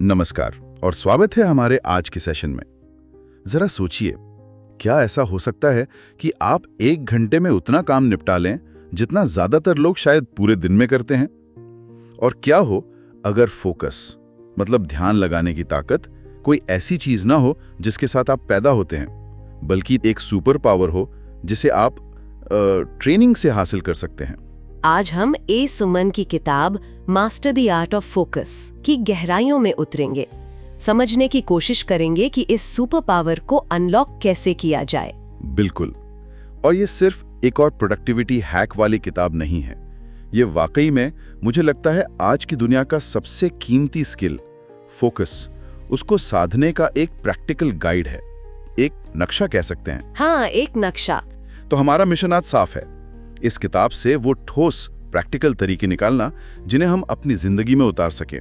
नमस्कार और स्वागत है हमारे आज के सेशन में। जरा सोचिए, क्या ऐसा हो सकता है कि आप 1 घंटे में उतना काम निपटा लें जितना ज्यादातर लोग शायद पूरे दिन में करते हैं? और क्या हो अगर फोकस मतलब ध्यान लगाने की ताकत कोई ऐसी चीज ना हो जिसके साथ आप पैदा होते हैं, बल्कि एक सुपर पावर हो जिसे आप ट्रेनिंग से हासिल कर सकते हैं। आज हम ए सुमन की किताब master the art of focus की गहराइयों में उतरेंगे, समझने की कोशिश करेंगे कि इस सुपर पावर को अनलॉक कैसे किया जाए। बिल्कुल। और ये सिर्फ एक और प्रोडक्टिविटी हैक वाली किताब नहीं है। ये वाकई में मुझे लगता है आज की दुनिया का सबसे कीमती स्किल फोकस, उसको साधने का एक प्रैक्टिकल गाइड है, एक नक्शा कह सकते हैं। हाँ, एक नक्शा। तो हमारा मिशन आज साफ है, इस किताब से वो ठोस प्रैक्टिकल तरीके निकालना जिन्हें हम अपनी जिंदगी में उतार सकें।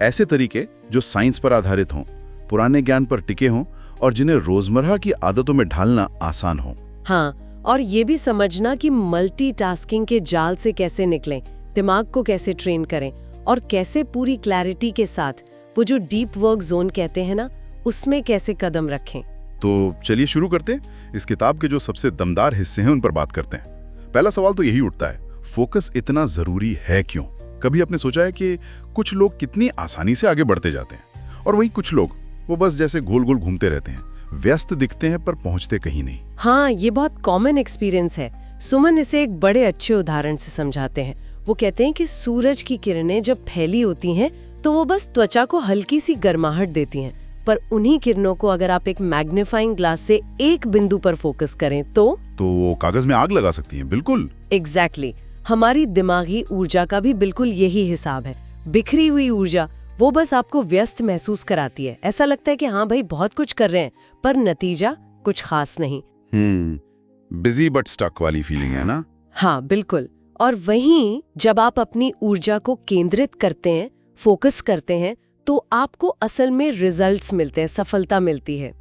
ऐसे तरीके जो साइंस पर आधारित हों, पुराने ज्ञान पर टिके हों और जिन्हें रोजमर्रा की आदतों में ढालना आसान हो। हाँ, और ये भी समझना कि मल्टीटास्किंग के जाल से कैसे निकलें, दिमाग को कैसे ट्रेन करें और कैसे पूरी क्लैरिटी के साथ वो जो डीप वर्क जोन कहते हैं ना, उसमें कैसे कदम रखें। तो चलिए शुरू करते हैं। इस किताब के जो सबसे दमदार हिस्से हैं उन पर बात करते हैं। पहला सवाल तो यही उठता है, फोकस इतना जरूरी है क्यों? कभी आपने सोचा है कि कुछ लोग कितनी आसानी से आगे बढ़ते जाते हैं और वहीं कुछ लोग वो बस जैसे गोल गोल घूमते रहते हैं, व्यस्त दिखते हैं पर पहुंचते कहीं नहीं। हाँ, ये बहुत कॉमन एक्सपीरियंस है। सुमन इसे एक बड़े अच्छे उदाहरण से समझाते हैं। वो कहते हैं कि सूरज की किरणें जब फैली होती हैं तो वो बस त्वचा को हल्की सी गर्माहट देती हैं, पर उन्हीं किरणों को अगर आप एक मैग्नीफाइंग ग्लास से एक बिंदु पर फोकस करें तो वो कागज में आग लगा सकती हैं। बिल्कुल एग्जैक्टली। हमारी दिमागी ऊर्जा का भी बिल्कुल यही हिसाब है। बिखरी हुई ऊर्जा वो बस आपको व्यस्त महसूस कराती है। ऐसा लगता है कि हाँ भाई बहुत कुछ कर रहे हैं, पर नतीजा कुछ खास नहीं। बिजी बट स्टक वाली फीलिंग है ना? हाँ बिल्कुल। और वहीं जब आप अपनी ऊर्जा को केंद्रित करते हैं, फोकस करते हैं, तो आपको असल में रिजल्ट्स मिलते हैं, सफलता मिलती है।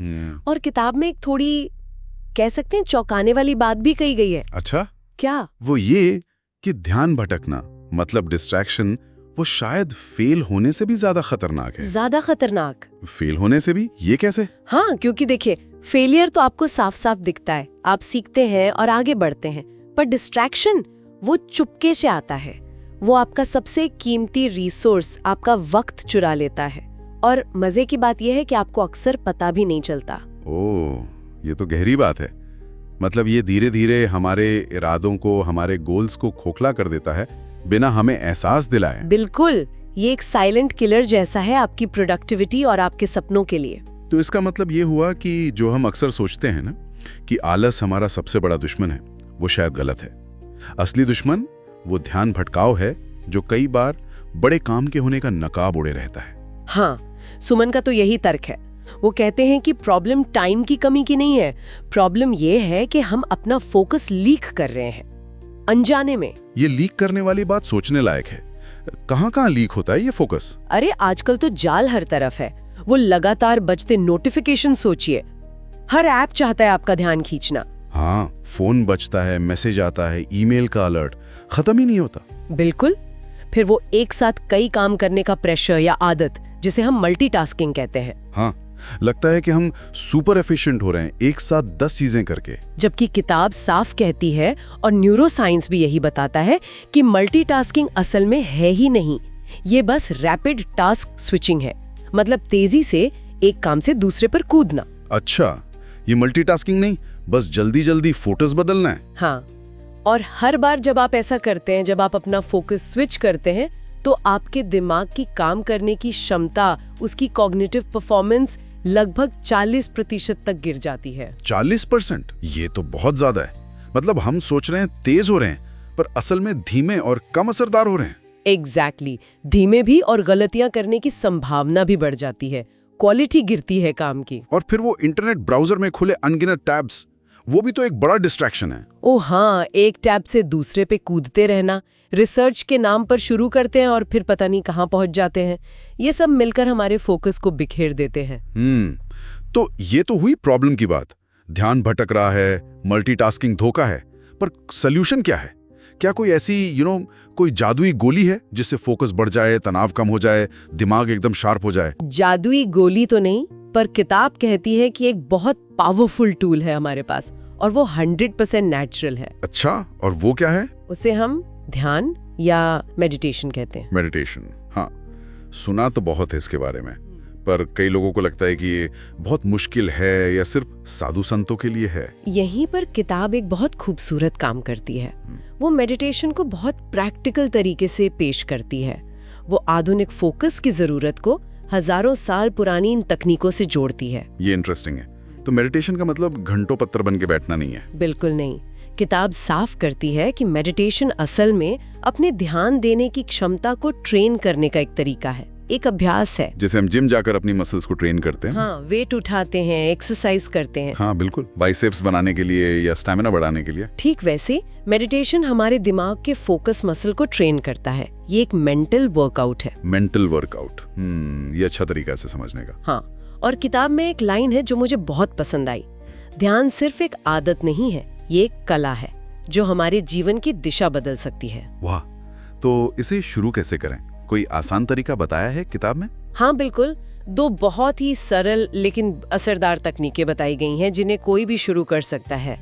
और किताब में एक थोड़ी कह सकते हैं चौंकाने वाली बात भी कही गई है। अच्छा, क्या? वो ये कि ध्यान भटकना मतलब डिस्ट्रैक्शन वो शायद फेल होने से भी ज्यादा खतरनाक है। ज्यादा खतरनाक? फेल होने से भी? ये कैसे? हाँ, क्योंकि देखिए, फेलियर तो आपको साफ साफ दिखता है, आप सीखते हैं और आगे बढ़ते हैं, पर डिस्ट्रैक्शन वो चुपके से आता है। वो आपका सबसे कीमती रिसोर्स, आपका वक्त चुरा लेता है। और मजे की बात यह है कि आपको अक्सर पता भी नहीं चलता। ओह, ये तो गहरी बात है। मतलब ये धीरे धीरे हमारे इरादों को, हमारे गोल्स को खोखला कर देता है बिना हमें एहसास दिलाए। बिल्कुल, ये एक साइलेंट किलर जैसा है आपकी प्रोडक्टिविटी और आपके सपनों के लिए। तो इसका मतलब ये हुआ कि जो हम अक्सर सोचते हैं ना कि आलस हमारा सबसे बड़ा दुश्मन है, वो शायद गलत है। असली दुश्मन वो ध्यान भटकाव है जो कई बार बड़े काम के होने का नकाब ओढ़े रहता है। हाँ, सुमन का तो यही तर्क है। वो कहते हैं कि प्रॉब्लम टाइम की कमी की नहीं है, प्रॉब्लम ये है कि हम अपना फोकस लीक कर रहे हैं अनजाने में। ये लीक करने वाली बात सोचने लायक है। कहाँ लीक होता है ये फोकस? अरे आजकल तो जाल हर तरफ है। वो लगातार बजते नोटिफिकेशन सोचिए, हर ऐप चाहता है आपका ध्यान खींचना। हाँ, फोन बजता है, मैसेज आता है, ईमेल का अलर्ट, खत्म ही नहीं होता। बिल्कुल। फिर वो एक साथ कई काम करने का प्रेशर या आदत, जिसे हम मल्टीटास्किंग कहते हैं। हाँ, लगता है कि हम सुपर एफिशिएंट हो रहे हैं एक साथ 10 चीजें करके। जबकि किताब साफ कहती है और न्यूरोसाइंस भी यही बताता है कि मल्टीटास्किंग असल में है ही नहीं, ये बस रैपिड टास्क स्विचिंग है। मतलब तेजी से एक काम से दूसरे पर कूदना। अच्छा, ये मल्टीटास्किंग नहीं, बस जल्दी जल्दी फोटोज बदलना है। हाँ, और हर बार जब आप ऐसा करते हैं, जब आप अपना फोकस स्विच करते हैं, तो आपके दिमाग की काम करने की क्षमता, उसकी कॉग्निटिव परफॉर्मेंस लगभग 40% तक गिर जाती है। 40%? ये तो बहुत ज्यादा है। मतलब हम सोच रहे हैं तेज हो रहे हैं, पर असल में धीमे और कम असरदार हो रहे हैं। एग्जैक्टली। धीमे भी और गलतियां करने की संभावना भी बढ़ जाती है, क्वालिटी गिरती है काम की। और फिर वो इंटरनेट ब्राउजर में खुले अनगिनत टैब्स, वो भी तो एक बड़ा डिस्ट्रैक्शन है। ओ हाँ, एक टैब से दूसरे पे कूदते रहना, रिसर्च के नाम पर शुरू करते हैं और फिर पता नहीं कहाँ पहुंच जाते हैं। ये सब मिलकर हमारे फोकस को बिखेर देते हैं। तो ये तो हुई प्रॉब्लम की बात। ध्यान भटक रहा है, मल्टीटास्किंग धोखा है, पर सल्यूशन क्या है? क्या कोई ऐसी कोई जादुई गोली है जिससे फोकस बढ़ जाए, तनाव कम हो जाए, दिमाग एकदम शार्प हो जाए? जादुई गोली तो नहीं, पर किताब कहती है कि एक बहुत पावरफुल टूल है हमारे पास, और वो 100% नेचुरल है। अच्छा, और वो क्या है? उसे हम ध्यान या मेडिटेशन कहते हैं। मेडिटेशन, हाँ, सुना तो बहुत है इसके बारे में, पर कई लोगों को लगता है कि ये बहुत मुश्किल है या सिर्फ साधु संतों के लिए है। यहीं पर किताब एक बहुत खूबसूरत काम करती है। वो मेडिटेशन को बहुत प्रैक्टिकल तरीके से पेश करती है। वो आधुनिक फोकस की जरूरत को हजारों साल पुरानी इन तकनीकों से जोड़ती है। ये इंटरेस्टिंग है। तो मेडिटेशन का मतलब घंटों पत्थर बन के बैठना नहीं है? बिल्कुल नहीं। किताब साफ करती है कि मेडिटेशन असल में अपने ध्यान देने की क्षमता को ट्रेन करने का एक तरीका है, एक अभ्यास है। जैसे हम जिम जाकर अपनी मसल्स को ट्रेन करते हैं। हाँ, वेट उठाते हैं, एक्सरसाइज करते हैं। हाँ बिल्कुल, बाइसेप्स बनाने के लिए या स्टैमिना बढ़ाने के लिए। ठीक वैसे मेडिटेशन हमारे दिमाग के फोकस मसल को ट्रेन करता है। ये एक मेंटल वर्कआउट है। मेंटल वर्कआउट, ये अच्छा तरीका से समझने का। हाँ, और किताब में एक लाइन है जो मुझे बहुत पसंद आई। ध्यान सिर्फ एक आदत नहीं है, ये एक कला है जो हमारे जीवन की दिशा बदल सकती है। वाह, तो इसे शुरू कैसे करें? कोई आसान तरीका बताया है किताब में? हाँ बिल्कुल, 2 बहुत ही सरल लेकिन असरदार तकनीकें बताई गई हैं जिन्हें कोई भी शुरू कर सकता है।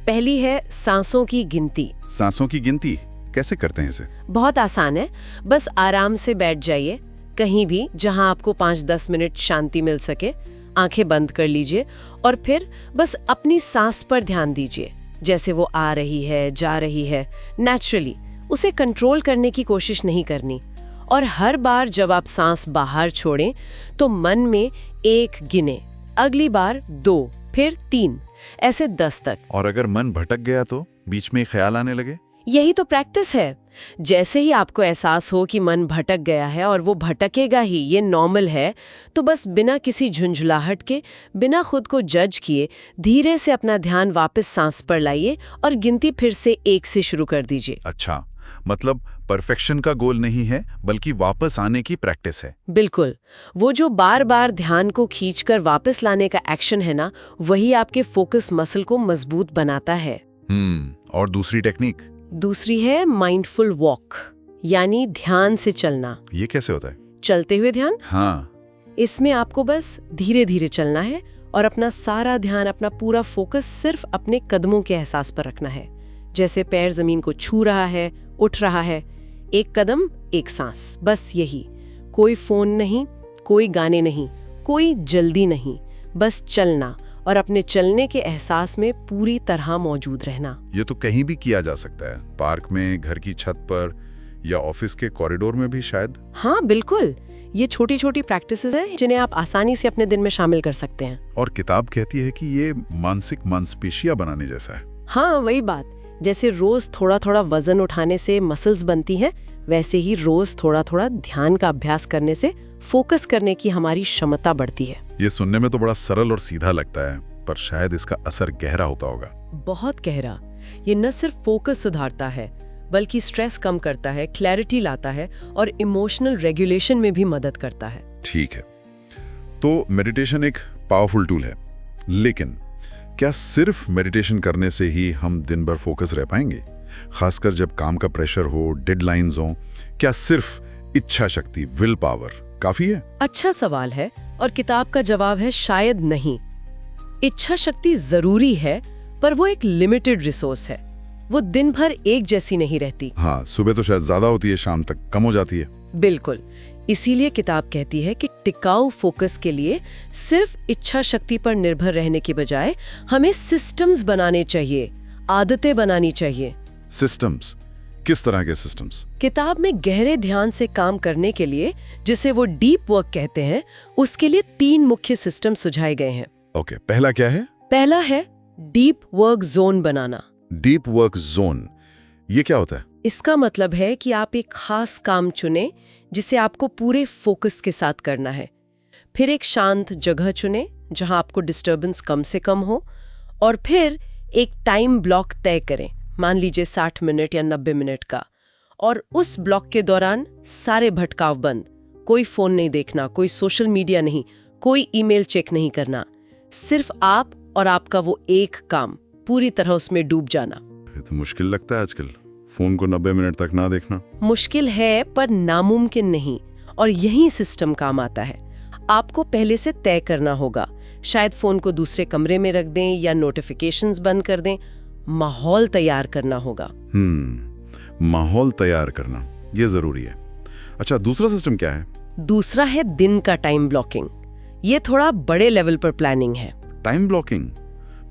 पहली है सांसों की गिनती। सांसों की गिनती कैसे करते हैं इसे? बहुत आसान है, बस आराम से बैठ जाइए कहीं भी जहां आपको 5-10 मिनट शांति मिल सके। आंखें बंद कर लीजिए और फिर बस अपनी सांस पर ध्यान दीजिए, जैसे वो आ रही है, जा रही है, नेचुरली। उसे कंट्रोल करने की कोशिश नहीं करनी। और हर बार जब आप सांस बाहर छोड़ें तो मन में 1 गिने, अगली बार 2, फिर 3, ऐसे 10 तक। और अगर मन भटक गया तो बीच में ख्याल आने लगे? यही तो प्रैक्टिस है। जैसे ही आपको एहसास हो कि मन भटक गया है, और वो भटकेगा ही, ये नॉर्मल है, तो बस बिना किसी झुंझलाहट के, बिना खुद को जज किए, धीरे से अपना ध्यान वापस सांस पर लाइए और गिनती फिर से 1 से शुरू कर दीजिए। अच्छा, मतलब परफेक्शन का गोल नहीं है, बल्कि वापस आने की प्रैक्टिस है। बिल्कुल, वो जो बार बार ध्यान को खींचकर वापस लाने का एक्शन है ना, वही आपके फोकस मसल को मजबूत बनाता है। और दूसरी टेक्निक? दूसरी है माइंडफुल वॉक, यानी ध्यान से चलना। ये कैसे होता है? चलते हुए ध्यान। हाँ, इसमें आपको बस धीरे धीरे चलना है और अपना सारा ध्यान, अपना पूरा फोकस सिर्फ अपने कदमों के एहसास पर रखना है। जैसे पैर जमीन को छू रहा है, उठ रहा है, 1 कदम 1 सांस, बस यही। कोई फोन नहीं, कोई गाने नहीं, कोई जल्दी नहीं, बस चलना और अपने चलने के एहसास में पूरी तरह मौजूद रहना। ये तो कहीं भी किया जा सकता है, पार्क में, घर की छत पर या ऑफिस के कॉरिडोर में भी शायद। हाँ बिल्कुल, ये छोटी छोटी प्रैक्टिसेस हैं जिन्हें आप आसानी से अपने दिन में शामिल कर सकते हैं। और किताब कहती है कि ये मानसिक मांसपेशियां बनाने जैसा है। हाँ, वही बात। जैसे रोज थोड़ा थोड़ा वजन उठाने से मसल्स बनती हैं, वैसे ही रोज थोड़ा थोड़ा ध्यान का अभ्यास करने से फोकस करने की हमारी क्षमता बढ़ती है। ये सुनने में तो बड़ा सरल और सीधा लगता है, पर शायद इसका असर गहरा होता होगा। बहुत गहरा। ये न सिर्फ फोकस सुधारता है, बल्कि स्ट्रेस कम करता है, क्लैरिटी लाता है और इमोशनल रेगुलेशन में भी मदद करता है। ठीक है, तो मेडिटेशन एक पावरफुल टूल है, लेकिन क्या सिर्फ मेडिटेशन करने से ही हम दिन भर फोकस रह पाएंगे? खासकर जब काम का प्रेशर हो, डेडलाइंस हो, क्या सिर्फ इच्छा शक्ति, विल पावर काफी है? अच्छा सवाल है, और किताब का जवाब है शायद नहीं। इच्छा शक्ति जरूरी है, पर वो एक लिमिटेड रिसोर्स है। वो दिन भर एक जैसी नहीं रहती। हाँ, सुबह तो शायद ज्यादा होती है, शाम तक कम हो जाती है। बिल्कुल, इसीलिए किताब कहती है कि टिकाऊ फोकस के लिए सिर्फ इच्छा शक्ति पर निर्भर रहने के बजाय हमें सिस्टम्स बनाने चाहिए, आदतें बनानी चाहिए। सिस्टम्स? किस तरह के सिस्टम्स? किताब में गहरे ध्यान से काम करने के लिए, जिसे वो डीप वर्क कहते हैं, उसके लिए 3 मुख्य सिस्टम सुझाए गए हैं। ओके, पहला क्या है? पहला है डीप वर्क जोन बनाना। डीप वर्क जोन, ये क्या होता है? इसका मतलब है कि आप एक खास काम चुनें जिसे आपको पूरे फोकस के साथ करना है। फिर एक शांत जगह चुनें जहां आपको डिस्टर्बेंस कम से कम हो, और फिर एक टाइम ब्लॉक तय करें, मान लीजिए 60 मिनट या 90 मिनट का। और उस ब्लॉक के दौरान सारे भटकाव बंद, कोई फोन नहीं देखना, कोई सोशल मीडिया नहीं, कोई ईमेल चेक नहीं करना, सिर्फ आप और आपका वो एक काम, पूरी तरह उसमें डूब जाना। ये तो मुश्किल लगता है आजकल। फोन को 90 मिनट तक ना देखना। मुश्किल है पर नामुमकिन नहीं, और यही सिस्टम काम आता है। आपको पहले से तय करना होगा, शायद फोन को दूसरे कमरे में रख दें या नोटिफिकेशंस बंद कर दें। माहौल तैयार करना होगा। माहौल तैयार करना, ये जरूरी है। अच्छा, दूसरा सिस्टम क्या है? दूसरा है दिन का टाइम ब्लॉकिंग। ये थोड़ा बड़े लेवल पर प्लानिंग है। टाइम ब्लॉकिंग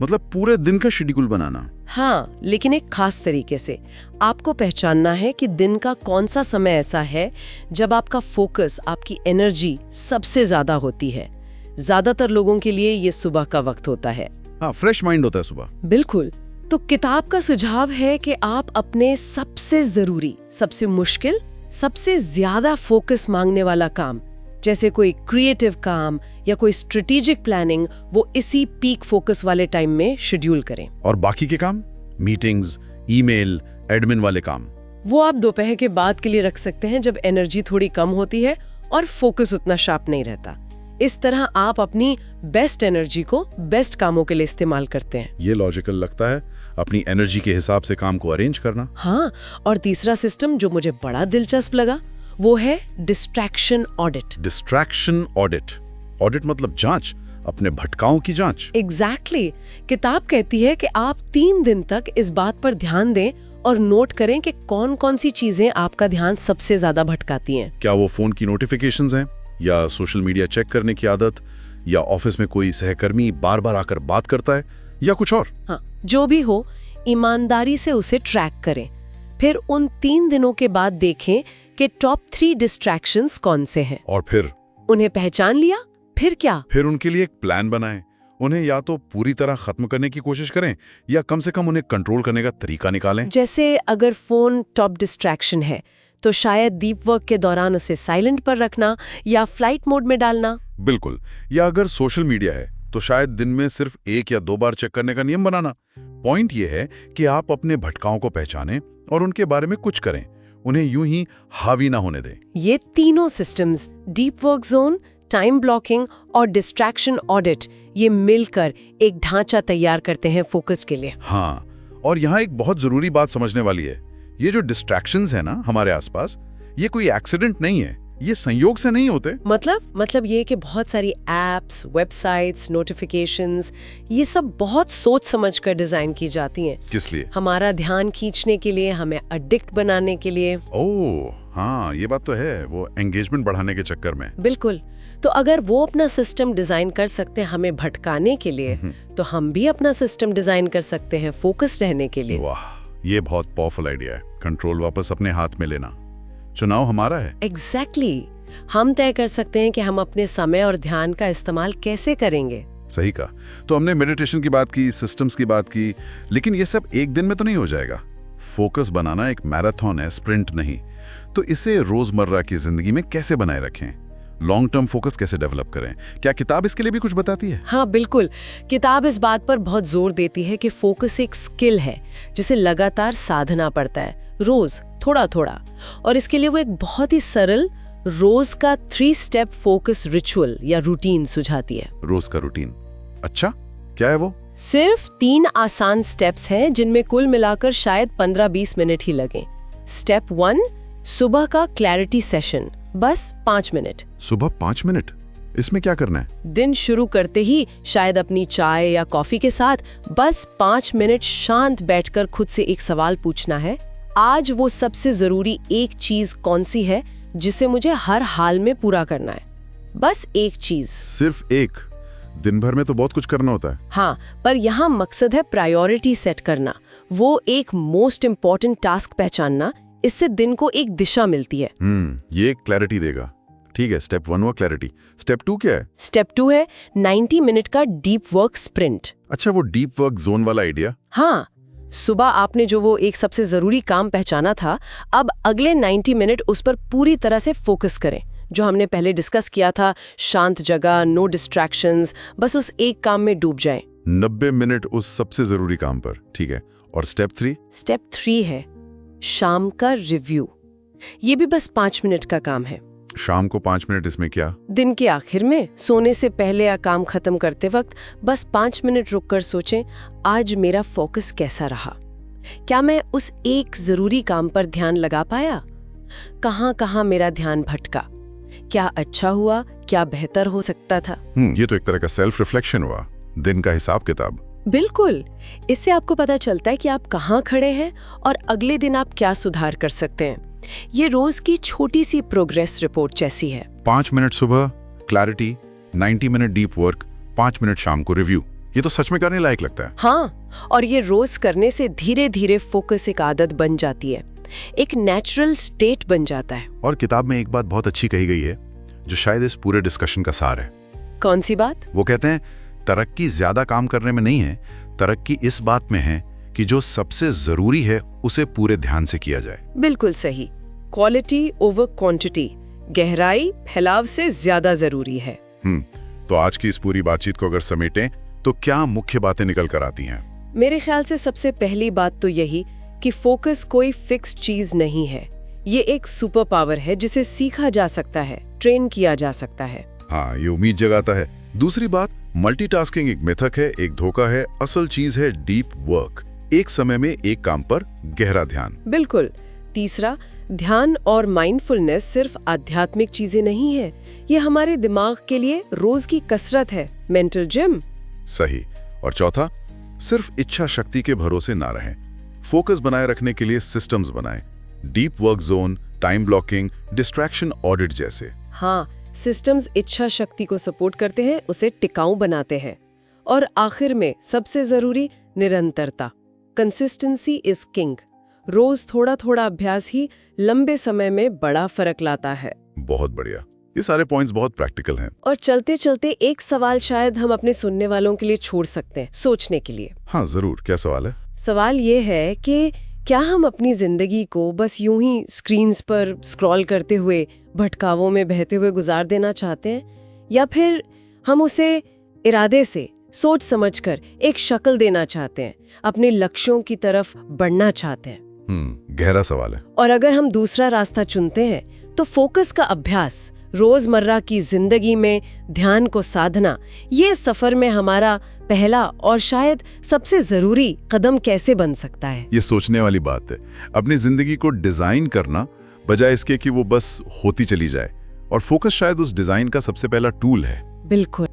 मतलब पूरे दिन का शेड्यूल बनाना। हाँ, लेकिन एक खास तरीके से। आपको पहचानना है कि दिन का कौन सा समय ऐसा है जब आपका फोकस, आपकी एनर्जी सबसे ज्यादा होती है। ज्यादातर लोगों के लिए ये सुबह का वक्त होता है। हाँ, फ्रेश माइंड होता है सुबह। बिल्कुल। तो किताब का सुझाव है कि आप अपने सबसे जरूरी, सबसे मुश्किल, सबसे ज्यादा फोकस मांगने वाला काम, जैसे कोई क्रिएटिव काम या कोई स्ट्रेटेजिक प्लानिंग, वो इसी पीक फोकस वाले टाइम में शेड्यूल करें। और बाकी के काम, मीटिंग्स, ईमेल, एडमिन वाले काम, वो आप दोपहर के बाद के लिए रख सकते हैं, जब एनर्जी थोड़ी कम होती है और फोकस उतना शार्प नहीं रहता। इस तरह आप अपनी बेस्ट एनर्जी को बेस्ट कामों के लिए इस्तेमाल करते हैं। ये लॉजिकल लगता है, अपनी एनर्जी के हिसाब से काम को अरेंज करना। हाँ, और तीसरा सिस्टम जो मुझे बड़ा दिलचस्प लगा वो है distraction audit. Distraction audit. Audit मतलब जांच, अपने भटकाओं की जांच। एग्जैक्टली। किताब कहती है कि आप 3 दिन तक इस बात पर ध्यान दें और नोट करें कि कौन कौन सी चीजें आपका ध्यान सबसे ज्यादा भटकाती हैं। क्या वो फोन की नोटिफिकेशंस हैं, या सोशल मीडिया चेक करने की आदत, या ऑफिस में कोई सहकर्मी बार बार आकर बात करता है, या कुछ और? हाँ, जो भी हो, ईमानदारी से उसे ट्रैक करें। फिर उन 3 दिनों के बाद देखें कि टॉप 3 डिस्ट्रैक्शंस कौन से हैं। और फिर उन्हें पहचान लिया, फिर क्या? फिर उनके लिए एक प्लान बनाएं। उन्हें या तो पूरी तरह खत्म करने की कोशिश करें, या कम से कम उन्हें कंट्रोल करने का तरीका निकालें। जैसे अगर फोन टॉप डिस्ट्रैक्शन है तो शायद डीप वर्क के दौरान उसे साइलेंट पर रखना या फ्लाइट मोड में डालना। बिल्कुल। या अगर सोशल मीडिया है तो शायद दिन में सिर्फ 1 या 2 बार चेक करने का नियम बनाना। पॉइंट ये है कि आप अपने भटकाओं को पहचानें और उनके बारे में कुछ करें, उन्हें यूं ही हावी ना होने दें। ये तीनों systems, deep work zone, time blocking और डिस्ट्रैक्शन ऑडिट, ये मिलकर एक ढांचा तैयार करते हैं फोकस के लिए। हाँ, और यहाँ एक बहुत जरूरी बात समझने वाली है। ये जो डिस्ट्रैक्शंस है ना हमारे आसपास, ये कोई एक्सीडेंट नहीं है, ये संयोग से नहीं होते। मतलब ये कि बहुत सारी एप्स, वेबसाइट्स, नोटिफिकेशंस, ये सब बहुत सोच समझ कर डिजाइन की जाती हैं। किस लिए? हमारा ध्यान खींचने के लिए, हमें एडिक्ट बनाने के लिए। ओह हाँ, ये बात तो है, वो एंगेजमेंट बढ़ाने के चक्कर में। बिल्कुल। तो अगर वो अपना सिस्टम डिजाइन कर सकते हैं हमें भटकाने के लिए, तो हम भी अपना सिस्टम डिजाइन कर सकते हैं फोकस रहने के लिए। वाह, ये बहुत पावरफुल आइडिया है। कंट्रोल वापस अपने हाथ में लेना। चुनाव हमारा है। एग्जैक्टली। हम तय कर सकते हैं कि हम अपने समय और ध्यान का इस्तेमाल कैसे करेंगे। सही कहा। तो हमने मेडिटेशन की बात की, सिस्टम्स की बात की, लेकिन ये सब एक दिन में तो नहीं हो जाएगा। फोकस बनाना एक मैराथन है, स्प्रिंट नहीं। तो इसे रोजमर्रा की जिंदगी में कैसे बनाए रखें? लॉन्ग टर्म फोकस कैसे डेवलप करें? क्या किताब इसके लिए भी कुछ बताती है? हाँ बिल्कुल। किताब इस बात पर बहुत जोर देती है कि फोकस एक स्किल है जिसे लगातार साधना पड़ता है, रोज थोड़ा थोड़ा। और इसके लिए वो एक बहुत ही सरल रोज का 3 स्टेप फोकस रिचुअल या रूटीन सुझाती है। रोज का रूटीन? अच्छा, क्या है वो? सिर्फ 3 आसान स्टेप्स हैं जिनमें कुल मिलाकर शायद 15-20 मिनट ही लगें। स्टेप 1, सुबह का क्लैरिटी सेशन, बस 5 मिनट। सुबह 5 मिनट? इसमें क्या करना है? दिन शुरू करते ही शायद अपनी चाय या कॉफी के साथ बस 5 मिनट शांत बैठकर खुद से एक सवाल पूछना है, आज वो सबसे जरूरी एक चीज कौन सी है जिसे मुझे हर हाल में पूरा करना है। बस एक चीज। सिर्फ एक? दिन भर में तो बहुत कुछ करना होता है। हाँ, पर यहाँ मकसद है प्रायोरिटी सेट करना, वो एक मोस्ट इम्पॉर्टेंट टास्क पहचानना। इससे दिन को एक दिशा मिलती है। ये क्लैरिटी देगा। ठीक है, स्टेप 1 हुआ क्लैरिटी। स्टेप 2 क्या है? स्टेप 2 है 90 मिनट का डीप वर्क स्प्रिंट। अच्छा, वो डीप वर्क जोन वाला आइडिया। हाँ, सुबह आपने जो वो एक सबसे जरूरी काम पहचाना था, अब अगले 90 मिनट उस पर पूरी तरह से फोकस करें। जो हमने पहले डिस्कस किया था, शांत जगह, नो डिस्ट्रैक्शंस, बस उस एक काम में डूब जाएं। 90 मिनट उस सबसे जरूरी काम पर। ठीक है, और स्टेप 3? स्टेप 3 है शाम का रिव्यू। ये भी बस 5 मिनट का काम है। शाम को 5 मिनट? इसमें क्या? दिन के आखिर में, सोने से पहले या काम खत्म करते वक्त बस 5 मिनट रुककर सोचें, आज मेरा फोकस कैसा रहा। क्या मैं उस एक जरूरी काम पर ध्यान लगा पाया? कहाँ मेरा ध्यान भटका? क्या अच्छा हुआ, क्या बेहतर हो सकता था? ये तो एक तरह का सेल्फ रिफ्लेक्शन हुआ, दिन का हिसाब किताब। बिल्कुल। इससे आपको पता चलता है कि आप कहाँ खड़े हैं और अगले दिन आप क्या सुधार कर सकते हैं। ये रोज की छोटी सी प्रोग्रेस रिपोर्ट जैसी है। 5 मिनट सुबह clarity, 90 minute deep work, 5 minute शाम को रिव्यू। ये तो सच में करने लायक लगता है। हाँ, और ये रोज करने से धीरे धीरे फोकस एक आदत बन जाती है, एक नेचुरल स्टेट बन जाता है। और किताब में एक बात बहुत अच्छी कही गई है जो शायद इस पूरे डिस्कशन का सार है। कौन सी बात? वो कहते हैं तरक्की ज्यादा काम करने में नहीं है, तरक्की इस बात में है कि जो सबसे जरूरी है उसे पूरे ध्यान से किया जाए। बिल्कुल सही। क्वालिटी ओवर क्वांटिटी, गहराई फैलाव से ज्यादा जरूरी है। तो आज की इस पूरी बातचीत को अगर समेटें तो क्या मुख्य बातें निकल कर आती हैं? मेरे ख्याल से सबसे पहली बात तो यही कि फोकस कोई फिक्स्ड चीज नहीं है। ये एक सुपर पावर है जिसे सीखा जा सकता है, ट्रेन किया जा सकता है। हाँ, ये उम्मीद जगाता है। दूसरी बात, मल्टीटास्किंग एक मिथक है, एक धोखा है। असल चीज है डीप वर्क, एक समय में एक काम पर गहरा ध्यान। बिल्कुल। तीसरा, ध्यान और माइंडफुलनेस सिर्फ आध्यात्मिक चीजें नहीं है, ये हमारे दिमाग के लिए रोज की कसरत है, मेंटल जिम। सही। और चौथा, सिर्फ इच्छा शक्ति के भरोसे ना रहें, फोकस बनाए रखने के लिए सिस्टम्स बनाएं, deep work zone, time blocking, distraction audit जैसे। हाँ, सिस्टम्स इच्छा शक्ति को सपोर्ट करते हैं, उसे टिकाऊ बनाते हैं। और आखिर में सबसे जरूरी, निरंतरता। Consistency is king. रोज थोड़ा थोड़ा अभ्यास ही लंबे समय में बड़ा फर्क लाता है। बहुत बढ़िया। ये सारे पॉइंट्स बहुत प्रैक्टिकल हैं। और चलते चलते एक सवाल शायद हम अपने सुनने वालों के लिए छोड़ सकते हैं, सोचने के लिए। हाँ जरूर, क्या सवाल है? सवाल ये है कि क्या हम अपनी जिंदगी को बस यूं ही स्क्रीन्स पर स्क्रॉल करते हुए, भटकावों में बहते हुए गुजार देना चाहते हैं, या फिर हम उसे इरादे से, सोच समझकर एक शक्ल देना चाहते हैं, अपने लक्ष्यों की तरफ बढ़ना चाहते हैं? गहरा सवाल है। और अगर हम दूसरा रास्ता चुनते हैं तो फोकस का अभ्यास, रोजमर्रा की जिंदगी में ध्यान को साधना, ये सफर में हमारा पहला और शायद सबसे जरूरी कदम कैसे बन सकता है? ये सोचने वाली बात है। अपनी जिंदगी को डिजाइन करना बजाय इसके कि वो बस होती चली जाए, और फोकस शायद उस डिजाइन का सबसे पहला टूल है। बिल्कुल।